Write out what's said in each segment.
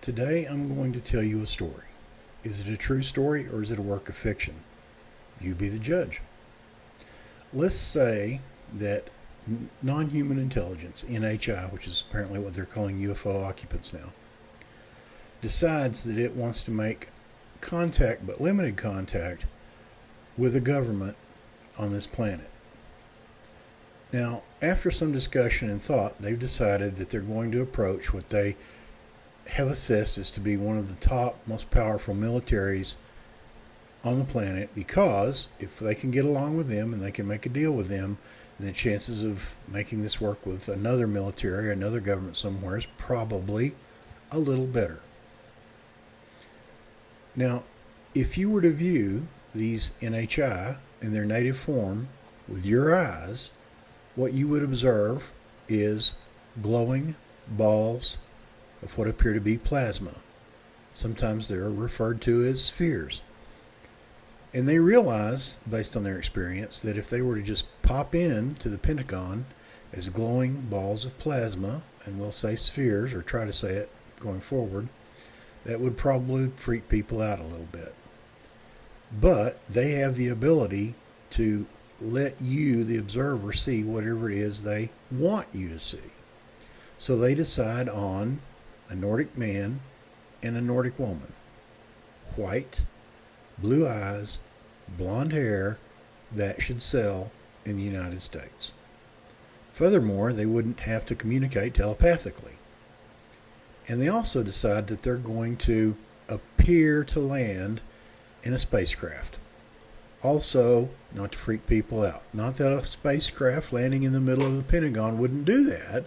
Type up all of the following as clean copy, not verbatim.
Today I'm going to tell you a story. Is it a true story or is it a work of fiction? You be the judge. Let's say that non-human intelligence, NHI, which is apparently what they're calling UFO occupants now, decides that it wants to make contact, but limited contact, with a government on this planet. Now, after some discussion and thought, they've decided that they're going to approach what they have assessed as to be one of the top, most powerful militaries on the planet, because if they can get along with them and they can make a deal with them, then the chances of making this work with another military, another government somewhere is probably a little better. Now, if you were to view these NHI in their native form with your eyes, what you would observe is glowing balls of what appear to be plasma. Sometimes they're referred to as spheres. And they realize, based on their experience, that if they were to just pop in to the Pentagon as glowing balls of plasma, and we'll say spheres, or try to say it going forward, that would probably freak people out a little bit. But they have the ability to let you, the observer, see whatever it is they want you to see. So they decide on a Nordic man and a Nordic woman. White, blue eyes, blonde hair, that should sell in the United States. Furthermore, they wouldn't have to communicate telepathically. And they also decide that they're going to appear to land in a spacecraft. Also, not to freak people out. Not that a spacecraft landing in the middle of the Pentagon wouldn't do that,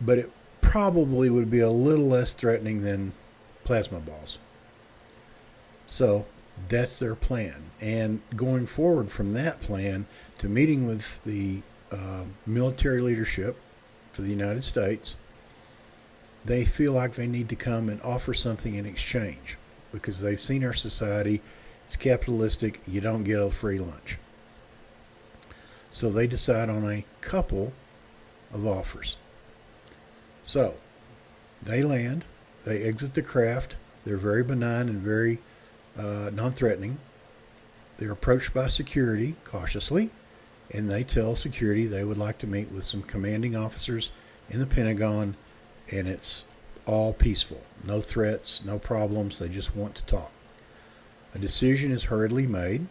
but it probably would be a little less threatening than plasma balls. So that's their plan. And going forward from that plan to meeting with the military leadership for the United States, they feel like they need to come and offer something in exchange, because they've seen our society. It's capitalistic. You don't get a free lunch. So they decide on a couple of offers. So they land, they exit the craft. They're very benign and very non-threatening. They're approached by security cautiously, and they tell security they would like to meet with some commanding officers in the Pentagon, and it's all peaceful. No threats, no problems. They just want to talk. A decision is hurriedly made.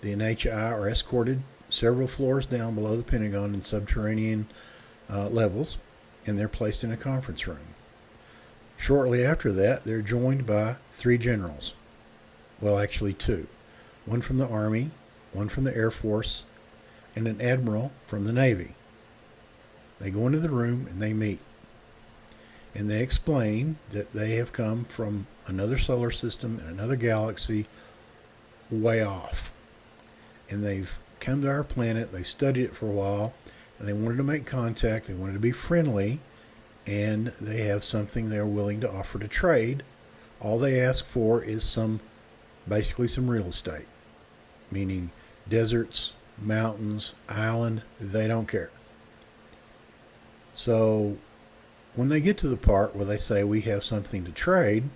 The NHI are escorted several floors down below the Pentagon in subterranean levels, and they're placed in a conference room. Shortly after that, they're joined by 3 generals. Well, actually 2. One from the Army, one from the Air Force, and an admiral from the Navy. They go into the room and they meet. And they explain that they have come from another solar system and another galaxy way off. And they've come to our planet, they studied it for a while, and they wanted to make contact, they wanted to be friendly, and they have something they're willing to offer to trade. All they ask for is basically some real estate, meaning deserts, mountains, island, they don't care. So when they get to the part where they say we have something to trade,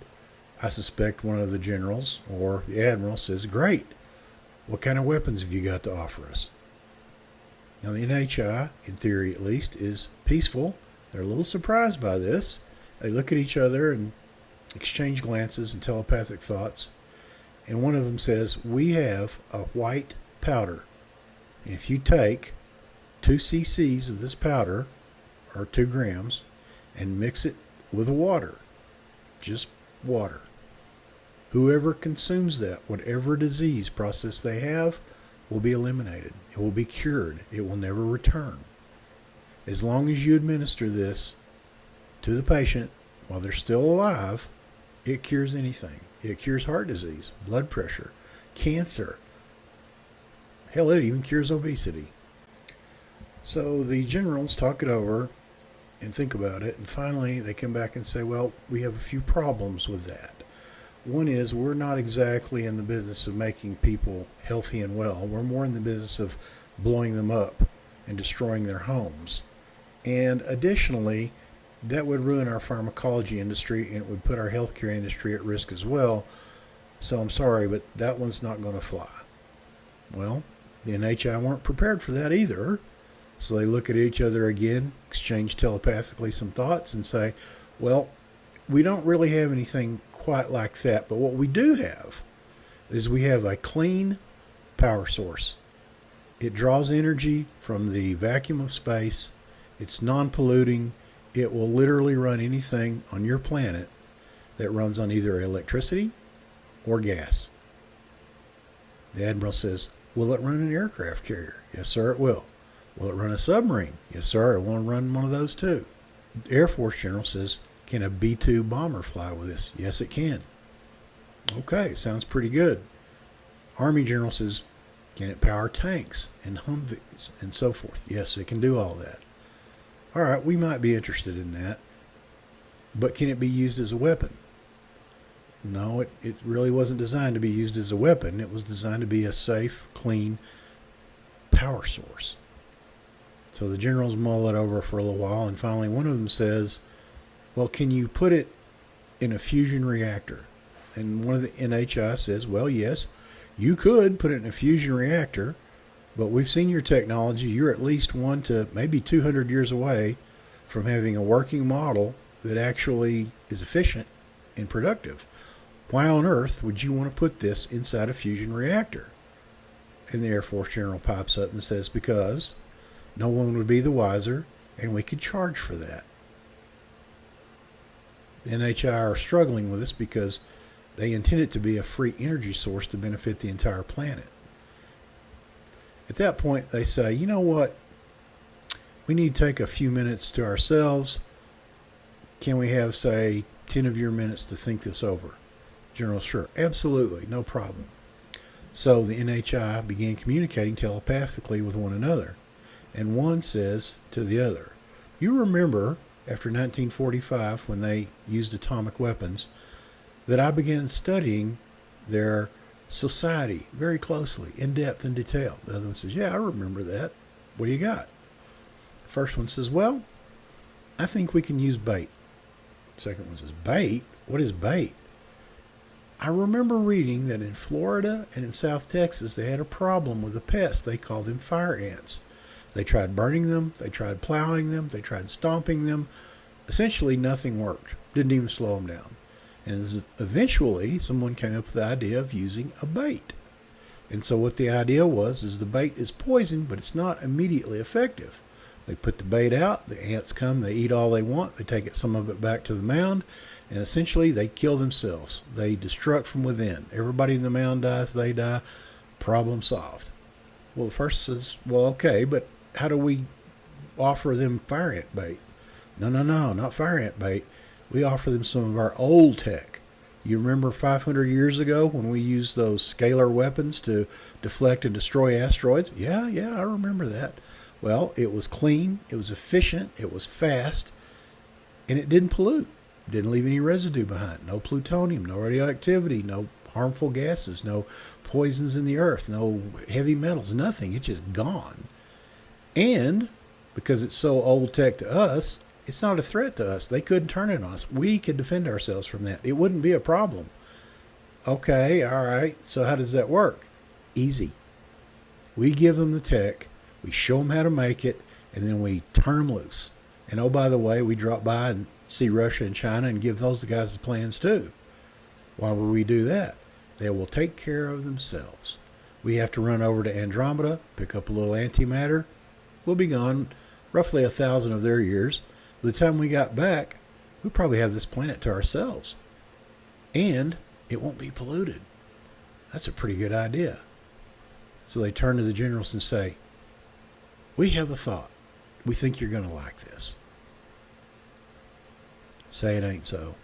I suspect one of the generals or the admiral says, great, what kind of weapons have you got to offer us? Now the NHI, in theory at least, is peaceful. They're a little surprised by this. They look at each other and exchange glances and telepathic thoughts. And one of them says, we have a white powder. And if you take 2 cc's of this powder, or 2 grams, and mix it with water, just water, whoever consumes that, whatever disease process they have, will be eliminated. It will be cured. It will never return. As long as you administer this to the patient while they're still alive, it cures anything. It cures heart disease, blood pressure, cancer. Hell, it even cures obesity. So the generals talk it over and think about it, and finally they come back and say, well, we have a few problems with that. One is we're not exactly in the business of making people healthy and well. We're more in the business of blowing them up and destroying their homes. And additionally, that would ruin our pharmacology industry, and it would put our healthcare industry at risk as well. So I'm sorry, but that one's not going to fly. Well, the NHI weren't prepared for that either. So they look at each other again, exchange telepathically some thoughts, and say, well, we don't really have anything quite like that, but what we do have is we have a clean power source. It draws energy from the vacuum of space. It's non-polluting. It will literally run anything on your planet that runs on either electricity or gas. The Admiral says, will it run an aircraft carrier? Yes, sir, it will. Will it run a submarine? Yes, sir, it will run one of those too. The Air Force General says, can a B-2 bomber fly with this? Yes, it can. Okay, sounds pretty good. Army General says, can it power tanks and Humvees and so forth? Yes, it can do all that. All right, we might be interested in that. But can it be used as a weapon? No, it really wasn't designed to be used as a weapon. It was designed to be a safe, clean power source. So the generals mull it over for a little while, and finally one of them says, well, can you put it in a fusion reactor? And one of the NHI says, well, yes, you could put it in a fusion reactor, but we've seen your technology. You're at least 1 to maybe 200 years away from having a working model that actually is efficient and productive. Why on earth would you want to put this inside a fusion reactor? And the Air Force General pipes up and says, because no one would be the wiser, and we could charge for that. The NHI are struggling with this because they intend it to be a free energy source to benefit the entire planet. At that point, they say, you know what? We need to take a few minutes to ourselves. Can we have, say, 10 of your minutes to think this over? General, sure, absolutely, no problem. So the NHI began communicating telepathically with one another. And one says to the other, you remember after 1945 when they used atomic weapons that I began studying their society very closely, in depth and detail. The other one says, yeah, I remember that. What do you got? The first one says, well, I think we can use bait. The second one says, bait? What is bait? I remember reading that in Florida and in South Texas they had a problem with a pest. They called them fire ants. They tried burning them, they tried plowing them, they tried stomping them. Essentially nothing worked. Didn't even slow them down. And eventually someone came up with the idea of using a bait. And so what the idea was is the bait is poison, but it's not immediately effective. They put the bait out, the ants come, they eat all they want, they take some of it back to the mound, and essentially they kill themselves. They destruct from within. Everybody in the mound dies, they die, problem solved. Well, the first says, well, okay, but how do we offer them fire ant bait? No, not fire ant bait. We offer them some of our old tech. You remember 500 years ago when we used those Scalar weapons to deflect and destroy asteroids? Yeah, I remember that. Well, it was clean, it was efficient, it was fast, and it didn't pollute. Didn't leave any residue behind. No plutonium, no radioactivity, no harmful gases, no poisons in the earth, no heavy metals, nothing. It's just gone. And because it's so old tech to us, it's not a threat to us. They couldn't turn it on us. We could defend ourselves from that. It wouldn't be a problem. Okay, all right. So how does that work? Easy. We give them the tech, we show them how to make it, and then we turn them loose. And oh, by the way, we drop by and see Russia and China and give those guys the plans too. Why would we do that? They will take care of themselves. We have to run over to Andromeda, pick up a little antimatter. We'll be gone roughly 1,000 of their years. By the time we got back, we probably have this planet to ourselves. And it won't be polluted. That's a pretty good idea. So they turn to the generals and say, we have a thought. We think you're going to like this. Say it ain't so.